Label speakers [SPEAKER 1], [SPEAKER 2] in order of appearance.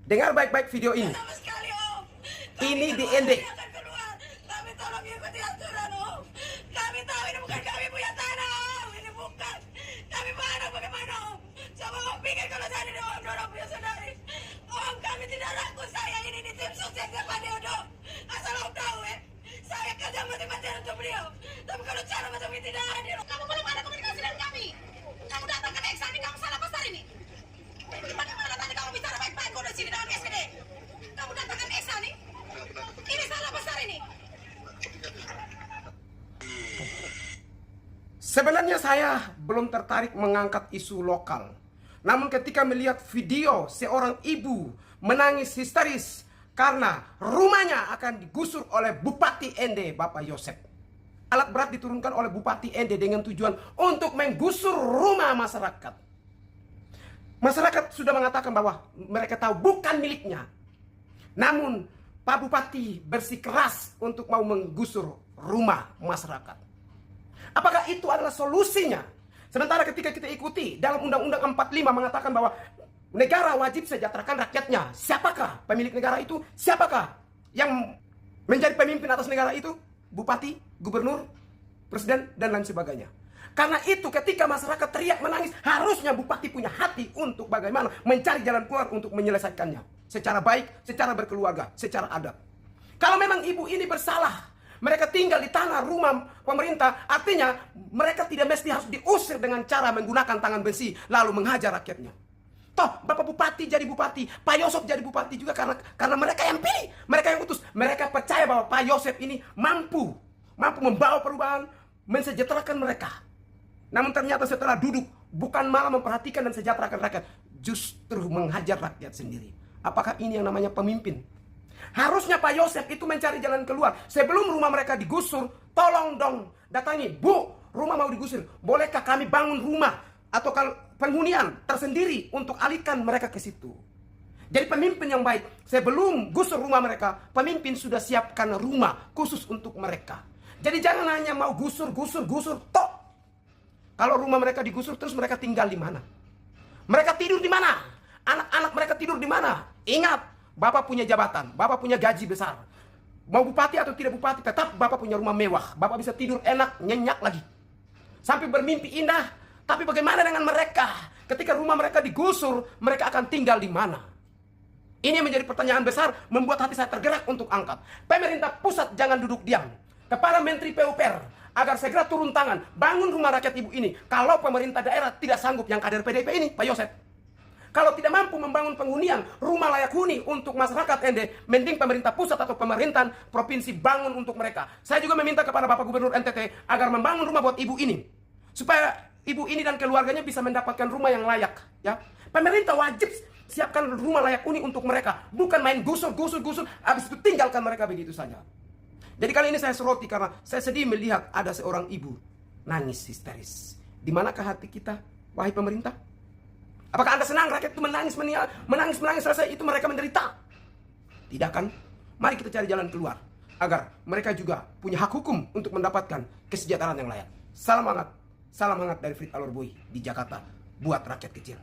[SPEAKER 1] Dengar baik-baik video ini.
[SPEAKER 2] Sama sekali, Om.
[SPEAKER 1] Ini di
[SPEAKER 2] keluar,
[SPEAKER 1] ND.
[SPEAKER 2] kami akan keluar. Kami tolong ikuti aturan, Om. Kami tahu ini bukan kami punya tanah, Om. Ini bukan. Kami mana bagaimana, Om? Coba Om pikir kalau saya ini Om Dorong punya saudari. Om, kami tidak ragu. Saya ini di tim suksesnya Pak Deodo. Asal Om tahu, saya kerja mati-matian untuk beliau. Tapi kalau cara macam ini tidak adil. Kamu belum ada komunikasi dengan kami. Kamu datang ke Eksa ini, kamu salah besar ini. Bagaimana tadi kamu bicara baik-baik kau di sini dengan SPD? Kamu datang ke Eksa nih? Ini salah besar ini.
[SPEAKER 1] Sebenarnya saya belum tertarik mengangkat isu lokal. Namun ketika melihat video seorang ibu menangis histeris karena rumahnya akan digusur oleh Bupati ND Bapak Yosep. Alat berat diturunkan oleh Bupati ND dengan tujuan untuk menggusur rumah masyarakat. Masyarakat sudah mengatakan bahwa mereka tahu bukan miliknya. Namun Pak Bupati bersikeras untuk mau menggusur rumah masyarakat. Apakah itu adalah solusinya? Sementara ketika kita ikuti dalam Undang-Undang 45 mengatakan bahwa negara wajib sejahterakan rakyatnya. Siapakah pemilik negara itu? Siapakah yang menjadi pemimpin atas negara itu? Bupati, gubernur, presiden, dan lain sebagainya. Karena itu ketika masyarakat teriak menangis, harusnya bupati punya hati untuk bagaimana mencari jalan keluar untuk menyelesaikannya. Secara baik, secara berkeluarga, secara adab. Kalau memang ibu ini bersalah, mereka tinggal di tanah rumah pemerintah, artinya mereka tidak mesti harus diusir dengan cara menggunakan tangan besi lalu menghajar rakyatnya. Toh Bapak Bupati jadi bupati, Pak Yosep jadi bupati juga karena mereka yang pilih, mereka yang utus. Mereka percaya bahwa Pak Yosep ini mampu membawa perubahan, mensejahterakan mereka. Namun ternyata setelah duduk, bukan malah memperhatikan dan sejahterakan rakyat, justru menghajar rakyat sendiri. Apakah ini yang namanya pemimpin? Harusnya Pak Yosep itu mencari jalan keluar. Sebelum rumah mereka digusur, tolong dong datangi, Bu, rumah mau digusur, bolehkah kami bangun rumah atau penghunian tersendiri untuk alihkan mereka ke situ. Jadi pemimpin yang baik, sebelum gusur rumah mereka, pemimpin sudah siapkan rumah khusus untuk mereka. Jadi jangan hanya mau gusur, toh. Kalau rumah mereka digusur, terus mereka tinggal di mana? Mereka tidur di mana? Anak-anak mereka tidur di mana? Ingat, Bapak punya jabatan, Bapak punya gaji besar. Mau bupati atau tidak bupati, tetap Bapak punya rumah mewah. Bapak bisa tidur enak, nyenyak lagi. Sampai bermimpi indah. Tapi bagaimana dengan mereka? Ketika rumah mereka digusur, mereka akan tinggal di mana? Ini menjadi pertanyaan besar, membuat hati saya tergerak untuk angkat. Pemerintah pusat jangan duduk diam. Kepada Menteri PUPR, agar segera turun tangan, bangun rumah rakyat ibu ini. Kalau pemerintah daerah tidak sanggup, yang kader PDIP ini, Pak Yosep. Kalau tidak mampu membangun penghunian, rumah layak huni untuk masyarakat ND, mending pemerintah pusat atau pemerintahan provinsi bangun untuk mereka. Saya juga meminta kepada Bapak Gubernur NTT agar membangun rumah buat ibu ini. Supaya ibu ini dan keluarganya bisa mendapatkan rumah yang layak. Ya, pemerintah wajib siapkan rumah layak huni untuk mereka. Bukan main gusur, habis itu tinggalkan mereka begitu saja. Jadi kali ini saya soroti karena saya sedih melihat ada seorang ibu nangis histeris. Di manakah hati kita, wahai pemerintah? Apakah Anda senang rakyat itu menangis, selesai itu mereka menderita? Tidak kan? Mari kita cari jalan keluar agar mereka juga punya hak hukum untuk mendapatkan kesejahteraan yang layak. Salam hangat dari Frit Alor Boy di Jakarta buat rakyat kecil.